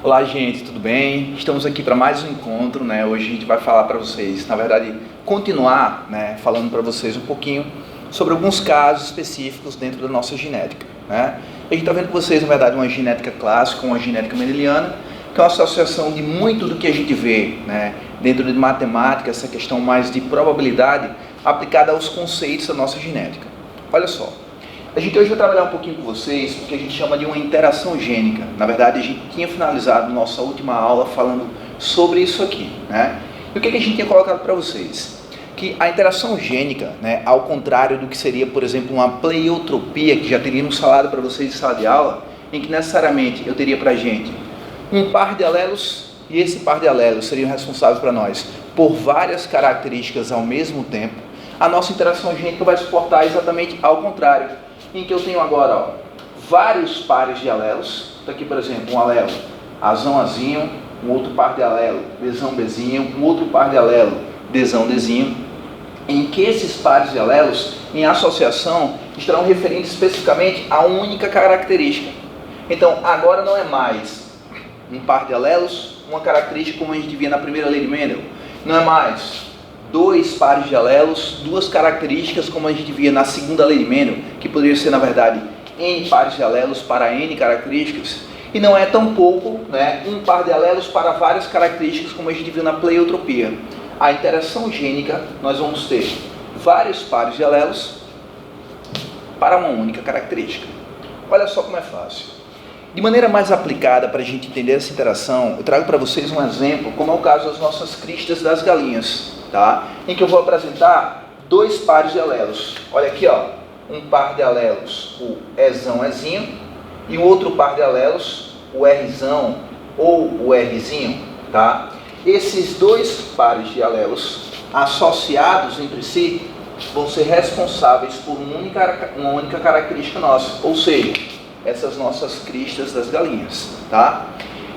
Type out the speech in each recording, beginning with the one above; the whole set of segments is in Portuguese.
Olá, gente, tudo bem? Estamos aqui para mais um encontro, né? Hoje a gente vai falar para vocês, na verdade, continuar, né, falando para vocês um pouquinho sobre alguns casos específicos dentro da nossa genética, né? A gente está vendo com vocês, na verdade, uma genética clássica, uma genética mendeliana, que é uma associação de muito do que a gente vê, né, dentro de matemática, essa questão mais de probabilidade aplicada aos conceitos da nossa genética. Olha só. A gente hoje vai trabalhar um pouquinho com vocês o que a gente chama de uma interação gênica. Na verdade, a gente tinha finalizado nossa última aula falando sobre isso aqui, né? E o que a gente tinha colocado para vocês? Que a interação gênica, né, ao contrário do que seria, por exemplo, uma pleiotropia, que já teríamos falado para vocês em sala de aula, em que necessariamente eu teria para a gente um par de alelos, e esse par de alelos seriam responsáveis para nós por várias características ao mesmo tempo. A nossa interação gênica vai suportar exatamente ao contrário, em que eu tenho agora, ó, vários pares de alelos. Então aqui, por exemplo, um alelo Azão Azinho, um outro par de alelo Bzão Bzinho, um outro par de alelo Dzão Dzinho, em que esses pares de alelos, em associação, estarão referindo especificamente a uma única característica. Então, agora não é mais um par de alelos, uma característica como a gente via na primeira lei de Mendel. Não é mais dois pares de alelos, duas características como a gente via na segunda lei de Mendel, que poderia ser, na verdade, N pares de alelos para N características. E não é tampouco, né, um par de alelos para várias características como a gente viu na pleiotropia. A interação gênica, nós vamos ter vários pares de alelos para uma única característica. Olha só como é fácil. De maneira mais aplicada para a gente entender essa interação, eu trago para vocês um exemplo, como é o caso das nossas cristas das galinhas, tá? Em que eu vou apresentar dois pares de alelos. Olha aqui, ó, um par de alelos, o Ezão Ezinho, e o outro par de alelos, o Rzão ou o Rzinho, tá? Esses dois pares de alelos associados entre si vão ser responsáveis por uma única característica nossa, ou seja, essas nossas cristas das galinhas, tá?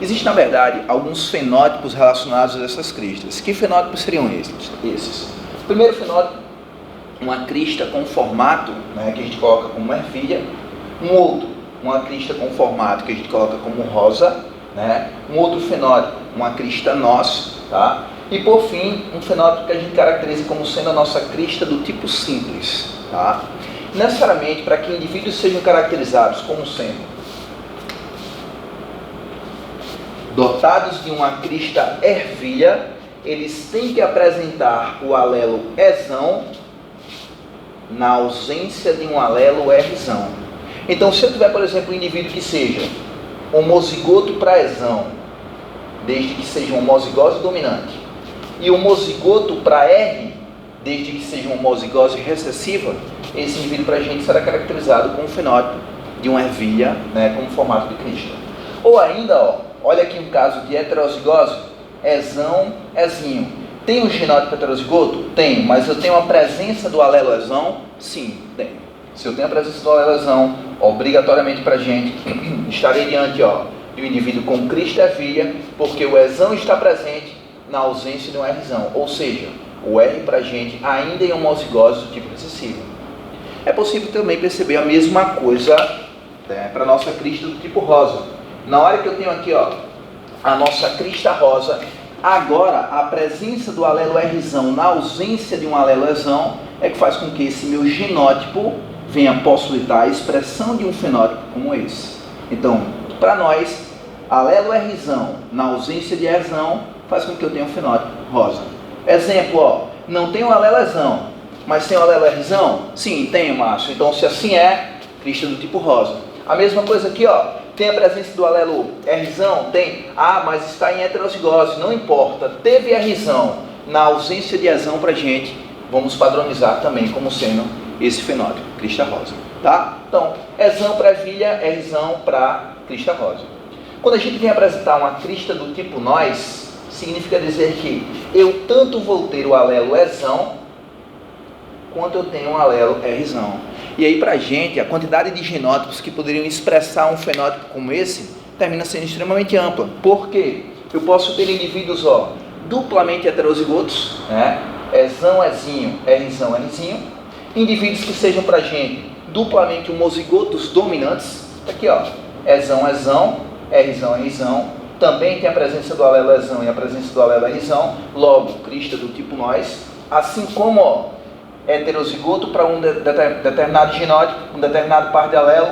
Existem, na verdade, alguns fenótipos relacionados a essas cristas. Que fenótipos seriam esses? O primeiro fenótipo, uma crista com formato, né, que a gente coloca como ervilha. Um outro, uma crista com formato que a gente coloca como rosa, né? Um outro fenótipo, uma crista nós, tá? E por fim, um fenótipo que a gente caracteriza como sendo a nossa crista do tipo simples, tá? Necessariamente, para que indivíduos sejam caracterizados como sendo dotados de uma crista ervilha, eles têm que apresentar o alelo Ezão na ausência de um alelo Rzão. Então, se eu tiver, por exemplo, um indivíduo que seja homozigoto para Ezão, desde que seja uma homozigose dominante, e homozigoto para R, desde que seja uma homozigose recessiva, esse indivíduo para a gente será caracterizado com o fenótipo de uma ervilha, né, como formato de crista. Ou ainda, ó, olha aqui um caso de heterozigose, Ezão, Ezinho. Tem um genótipo heterozigoto? Tenho, mas eu tenho a presença do alelo Ezão? Sim, tenho. Se eu tenho a presença do alelo Ezão, obrigatoriamente para a gente, estarei diante, ó, de um indivíduo com crista ervilha, porque o Ezão está presente na ausência de um Rzão, ou seja, o R para a gente ainda é homozigose do tipo recessivo. É possível também perceber a mesma coisa, né, para a nossa crista do tipo rosa. Na hora que eu tenho aqui, ó, a nossa crista rosa, agora a presença do alelo Rzão na ausência de um alelo Ezão é que faz com que esse meu genótipo venha possibilitar a expressão de um fenótipo como esse. Então, para nós, alelo Rzão na ausência de Ezão faz com que eu tenha um fenótipo rosa. Exemplo, ó, não tem um alelo Ezão, mas tem um alelo Rzão? Sim, tenho, Márcio. Então, se assim é, crista do tipo rosa. A mesma coisa aqui, ó, tem a presença do alelo Rzão? Tem. Ah, mas está em heterozigose, não importa. Teve Rzão na ausência de Ezão para a gente, vamos padronizar também como sendo esse fenótipo, crista rosa, tá? Então, Ezão para ervilha, Rzão para crista rosa. Quando a gente vem apresentar uma crista do tipo nós, significa dizer que eu tanto vou ter o alelo Ezão, quanto eu tenho um alelo Rzão. E aí, para a gente, a quantidade de genótipos que poderiam expressar um fenótipo como esse termina sendo extremamente ampla. Por quê? Eu posso ter indivíduos, ó, duplamente heterozigotos, né? Ezão, Ezinho, Rzão, Rzinho. Indivíduos que sejam para a gente duplamente homozigotos dominantes. Aqui, ó, Ezão, Ezão, Rzão, Rzão. também tem a presença do alelo Ezão e a presença do alelo Rzão, logo, crista do tipo nós, assim como, ó, heterozigoto para um determinado genótipo, um determinado par de alelo,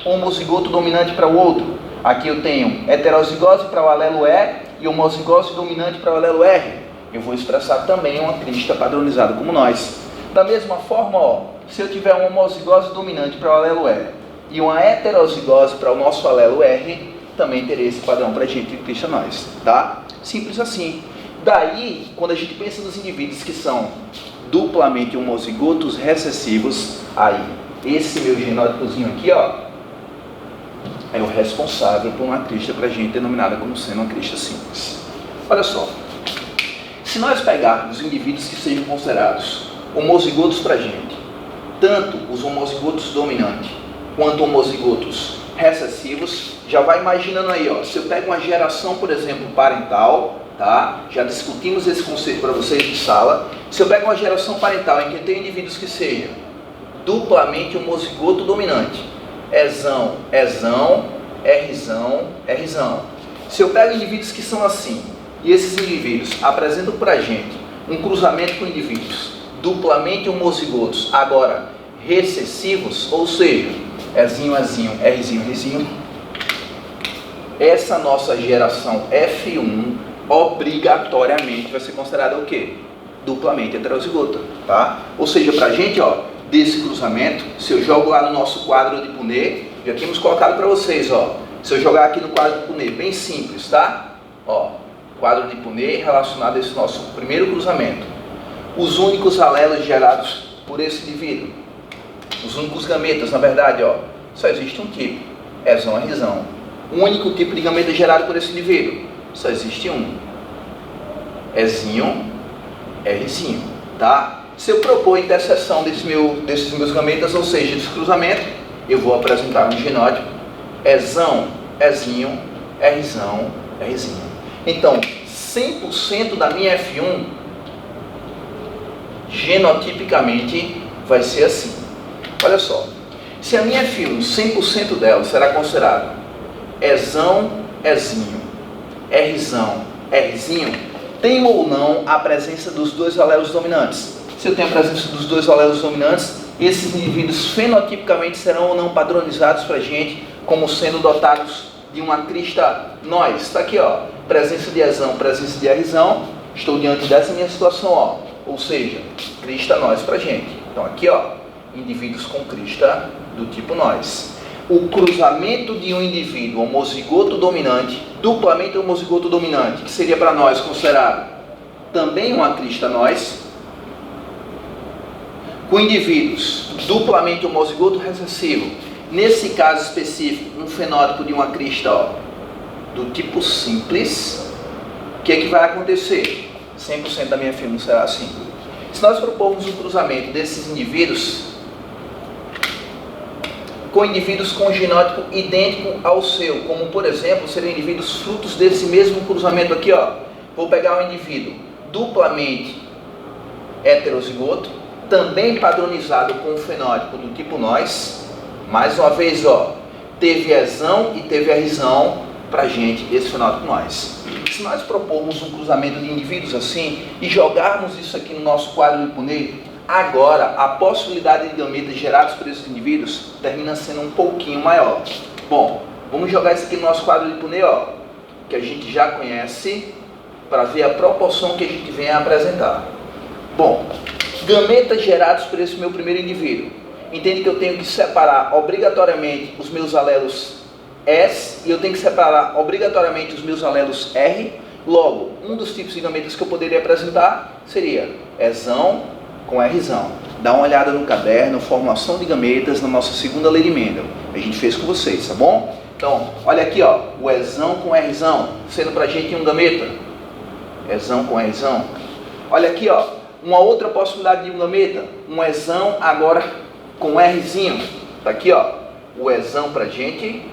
homozigoto dominante para o outro. Aqui eu tenho heterozigose para o alelo E e homozigose dominante para o alelo R. Eu vou expressar também uma crista padronizada como nós. Da mesma forma, ó, se eu tiver uma homozigose dominante para o alelo E e uma heterozigose para o nosso alelo R, também terei esse padrão para a gente de crista nós, tá? Simples assim. Daí, quando a gente pensa nos indivíduos que são duplamente homozigotos recessivos, aí, esse meu genótipozinho aqui, ó, é o responsável por uma crista para a gente denominada como sendo uma crista simples. Olha só, se nós pegarmos indivíduos que sejam considerados homozigotos para a gente, tanto os homozigotos dominantes quanto homozigotos recessivos, já vai imaginando aí, ó, se eu pego uma geração, por exemplo, parental, tá? Já discutimos esse conceito para vocês de sala. Se eu pego uma geração parental em que eu tenho indivíduos que sejam duplamente homozigoto dominante, Ezão, Ezão, Rzão, Rzão. Se eu pego indivíduos que são assim, e esses indivíduos apresentam para a gente um cruzamento com indivíduos duplamente homozigotos, agora recessivos, ou seja, Ezinho, Ezinho, Rzinho, Rzinho, essa nossa geração F1 obrigatoriamente vai ser considerada o quê? Duplamente heterozigota, tá? Ou seja, para a gente, ó, desse cruzamento, se eu jogo lá no nosso quadro de Punnett, já tínhamos colocado para vocês, ó, se eu jogar aqui no quadro de Punnett, bem simples, tá? Ó, quadro de Punnett relacionado a esse nosso primeiro cruzamento. Os únicos alelos gerados por esse indivíduo, os únicos gametas, na verdade, ó, só existe um tipo, Ezão, Rzão. O único tipo de gameta gerado por esse indivíduo, só existe um, Ezinho, Rzinho, tá? Se eu propor a interseção desses meus gametas, ou seja, desse cruzamento, eu vou apresentar um genótipo Ezão, Ezinho, Rzão, Rzinho. Então, 100% da minha F1, genotipicamente, vai ser assim. Olha só, se a minha F1, 100% dela será considerada Ezão, Ezinho, Rzão, Rzinho, tem ou não a presença dos dois alelos dominantes? Se eu tenho a presença dos dois alelos dominantes, esses indivíduos fenotipicamente serão ou não padronizados para a gente como sendo dotados de uma crista nós. Está aqui, ó, presença de Ezão, presença de Rzão, estou diante dessa minha situação, ó, ou seja, crista nós para a gente. Então aqui, ó, indivíduos com crista do tipo nós. O cruzamento de um indivíduo homozigoto dominante, duplamente homozigoto dominante, que seria para nós considerado também uma crista nós, com indivíduos duplamente homozigoto recessivo, nesse caso específico, um fenótipo de uma crista, ó, do tipo simples, o que é que vai acontecer? 100% da minha F1 será assim. Se nós propormos um cruzamento desses indivíduos com indivíduos com genótipo idêntico ao seu, como por exemplo, seriam indivíduos frutos desse mesmo cruzamento aqui, ó. Vou pegar um indivíduo duplamente heterozigoto, também padronizado com um fenótipo do tipo nós, mais uma vez, ó, teve Ezão e teve Rzão pra gente esse fenótipo nós. Se nós propormos um cruzamento de indivíduos assim e jogarmos isso aqui no nosso quadro de Punnett, agora, a possibilidade de gametas gerados por esses indivíduos termina sendo um pouquinho maior. Bom, vamos jogar isso aqui no nosso quadro de Punnett, ó, que a gente já conhece, para ver a proporção que a gente vem a apresentar. Bom, gametas gerados por esse meu primeiro indivíduo. Entende que eu tenho que separar obrigatoriamente os meus alelos S e eu tenho que separar obrigatoriamente os meus alelos R. Logo, um dos tipos de gametas que eu poderia apresentar seria Ezão com Rzão. Dá uma olhada no caderno, formulação de gametas na nossa segunda lei de Mendel. A gente fez com vocês, tá bom? Então, olha aqui, ó, o Ezão com Rzão, sendo pra gente um gameta. Ezão com Rzão. Olha aqui, ó, uma outra possibilidade de um gameta, um Ezão agora com Rzinho. Tá aqui, ó, o Ezão pra gente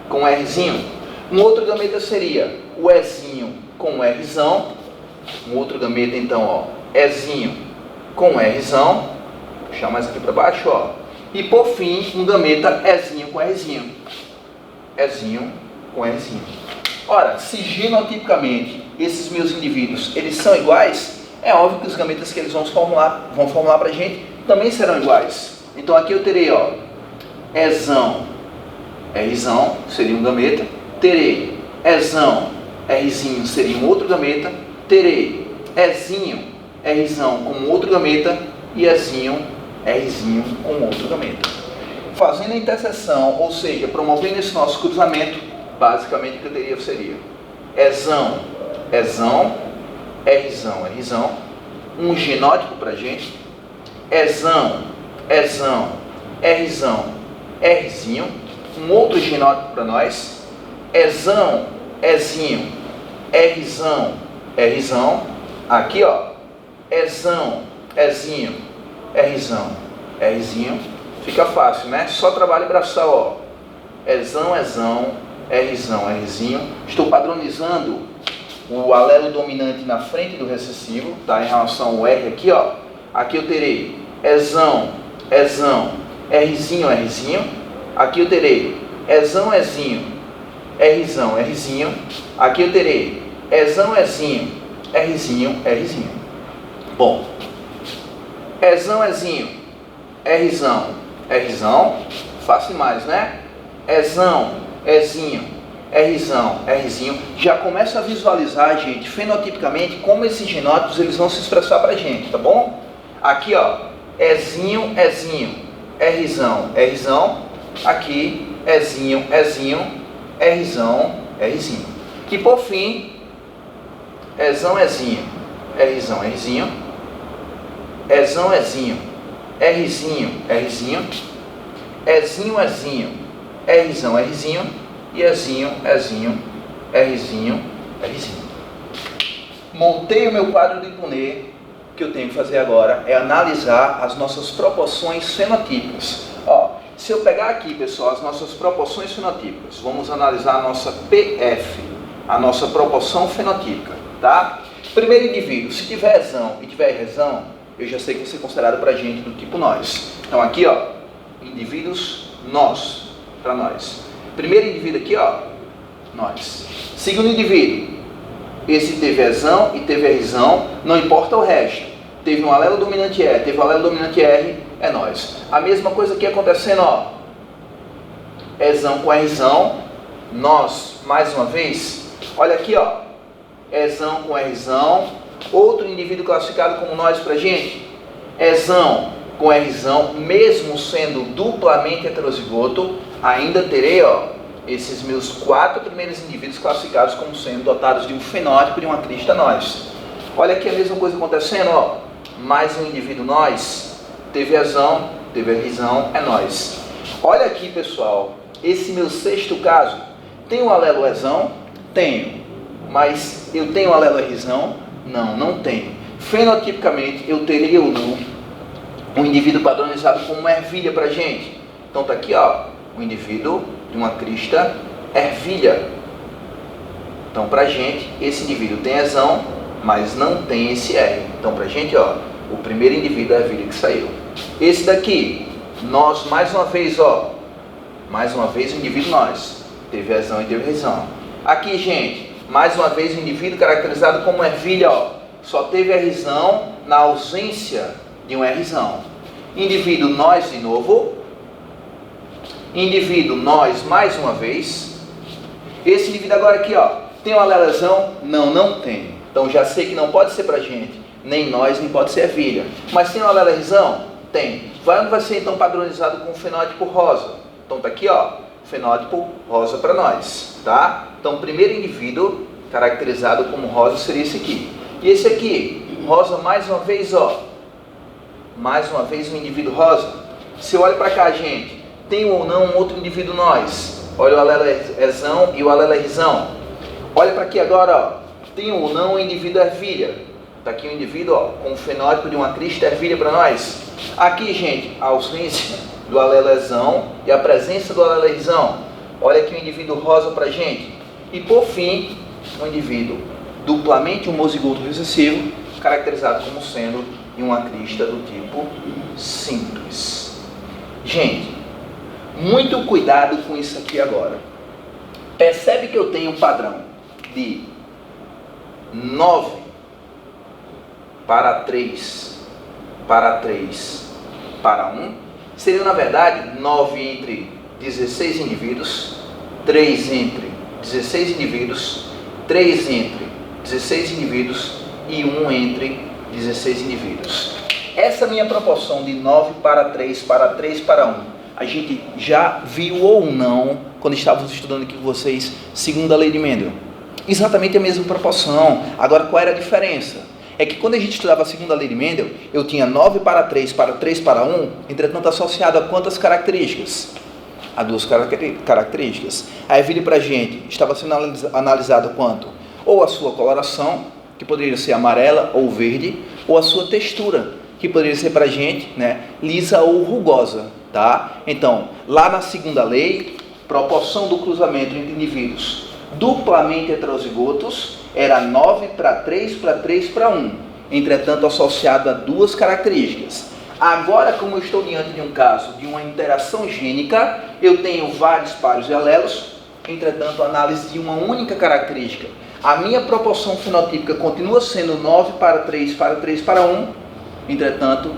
com Rzinho. Um outro gameta seria o Ezinho com Rzão. Um outro gameta, então, ó, Ezinho com Rzão, puxar mais aqui para baixo, ó. E por fim, um gameta Ezinho com Rzinho. Ezinho com Rzinho. Ora, se genotipicamente esses meus indivíduos eles são iguais, é óbvio que os gametas que eles vão formular para a gente também serão iguais. Então aqui eu terei, ó, Ezão, Rzão, seria um gameta. Terei Ezão, Rzinho, seria um outro gameta. Terei Ezinho, Rzão, como outro gameta. E Ezinho, Rzinho, como outro gameta. Fazendo a interseção, ou seja, promovendo esse nosso cruzamento, basicamente o que eu teria seria Ezão, Ezão, Rzão, Rzão, um genótipo para a gente. Ezão, Ezão, Rzão, Rzinho, um outro genótipo para nós. Ezão, Ezinho, Rzão, Rzão. Aqui, ó, Ezão, Ezinho, Rzão, Rzinho. Fica fácil, né? Só trabalho braçal, ó. Ezão, Ezão, Rzão, Rzinho. Estou padronizando o alelo dominante na frente do recessivo, tá? Em relação ao R aqui, ó. Aqui eu terei Ezão, Ezão, Rzinho, Rzinho. Aqui eu terei Ezão, Ezinho, Rzão, Rzinho. Aqui eu terei Ezão, Ezinho, Rzinho, Rzinho. Bom, Ezão, Ezinho, Rzão, Rzão. Fácil mais, né? Ezão, Ezinho, Rzão, Rzinho. Já começa a visualizar, gente, fenotipicamente, como esses genótipos eles vão se expressar pra gente, tá bom? Aqui, ó, Ezinho, Ezinho, Rzão, Rzão. Aqui, Ezinho, Ezinho, Rzão, Rzinho. E por fim, Ezão, Ezinho, Rzão, Rzinho. Ezão, Ezinho, Rzinho, Rzinho. Ezinho, Ezinho, Rzão, Rzinho. E Ezinho, Ezinho, Rzinho, Rzinho. Montei o meu quadro de Punnett. O que eu tenho que fazer agora é analisar as nossas proporções fenotípicas. Ó, se eu pegar aqui, pessoal, as nossas proporções fenotípicas, vamos analisar a nossa PF, a nossa proporção fenotípica, tá? Primeiro indivíduo, se tiver Ezão e tiver Rzão, eu já sei que vai ser considerado para a gente do tipo nós. Então aqui, ó, indivíduos nós, para nós. Primeiro indivíduo aqui, ó, nós. Segundo indivíduo, esse teve Ezão e teve Rzão, não importa o resto. Teve um alelo dominante E, teve um alelo dominante R, é nós. A mesma coisa aqui acontecendo, ó. Ezão com Rzão, nós, mais uma vez. Olha aqui, ó. Ezão com Rzão, outro indivíduo classificado como nós pra gente. Ezão com Rzão, mesmo sendo duplamente heterozigoto, ainda terei, ó, esses meus 4 primeiros indivíduos classificados como sendo dotados de um fenótipo de uma crista nós. Olha aqui a mesma coisa acontecendo, ó. Mais um indivíduo nós, teve Ezão, teve Rzão, é nós. Olha aqui, pessoal, esse meu sexto caso, tem um alelo Ezão? Tenho. Mas eu tenho um alelo Rzão? Não, não tenho. Fenotipicamente, eu teria ou não um indivíduo padronizado como ervilha pra gente. Então tá aqui, ó, um indivíduo de uma crista ervilha. Então pra gente, esse indivíduo tem Ezão, mas não tem esse R. Então pra gente, ó, o primeiro indivíduo é a ervilha que saiu. Esse daqui, nós, mais uma vez, ó, mais uma vez o indivíduo nós. Teve Ezão e teve Rzão. Aqui, gente, mais uma vez o indivíduo caracterizado como ervilha, ó, só teve Rzão na ausência de um Rzão. Indivíduo nós de novo. Indivíduo nós mais uma vez. Esse indivíduo agora aqui, ó, tem um alelezão? Não, não tem. Então já sei que não pode ser pra gente, nem nós, nem pode ser ervilha. Mas tem um alelezão? Tem. Onde vai ser então padronizado com o fenótipo rosa? Então tá aqui, ó, fenótipo rosa para nós, tá? Então o primeiro indivíduo caracterizado como rosa seria esse aqui. E esse aqui, rosa mais uma vez, ó, mais uma vez um indivíduo rosa. Se eu olho para cá, gente, tem ou não um outro indivíduo nós? Olha o alelo Ezão e o alelo Rzão. Olha para aqui agora, ó, tem ou não um indivíduo ervilha? Está aqui um indivíduo, ó, com o fenótipo de uma crista ervilha para nós. Aqui, gente, a ausência do alelo Ezão e a presença do alelo Rzão. Olha aqui o indivíduo rosa para a gente. E por fim, um indivíduo duplamente homozigoto recessivo, caracterizado como sendo de uma crista do tipo simples. Gente, muito cuidado com isso aqui agora. Percebe que eu tenho um padrão. de 9 para 3 para 3 para 1, seria na verdade 9 entre 16 indivíduos, 3 entre 16 indivíduos, 3 entre 16 indivíduos e 1 entre 16 indivíduos. Essa minha proporção de 9 para 3 para 3 para 1, a gente já viu ou não quando estávamos estudando aqui com vocês, segundo a lei de Mendel? Exatamente a mesma proporção. Agora, qual era a diferença? É que quando a gente estudava a segunda lei de Mendel, eu tinha 9 para 3 para 3 para 1, entretanto associado a quantas características? A 2 características. Aí vire para a gente, estava sendo analisado quanto? Ou a sua coloração, que poderia ser amarela ou verde, ou a sua textura, que poderia ser para a gente, né, lisa ou rugosa, tá? Então, lá na segunda lei, proporção do cruzamento entre indivíduos duplamente heterozigotos era 9 para 3 para 3 para 1, entretanto associado a 2 características. Agora, como eu estou diante de um caso de uma interação gênica, eu tenho vários pares de alelos, entretanto análise de uma única característica. A minha proporção fenotípica continua sendo 9 para 3 para 3 para 1, entretanto,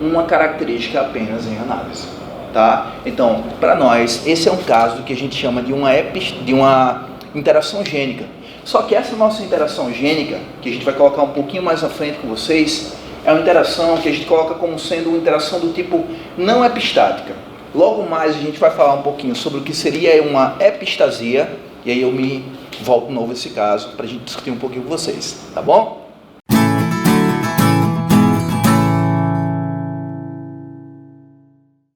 uma característica apenas em análise. Tá? Então, para nós, esse é um caso que a gente chama de uma interação gênica. Só que essa nossa interação gênica, que a gente vai colocar um pouquinho mais à frente com vocês, é uma interação que a gente coloca como sendo uma interação do tipo não epistática. Logo mais a gente vai falar um pouquinho sobre o que seria uma epistasia, e aí eu me volto de novo a esse caso para a gente discutir um pouquinho com vocês, tá bom?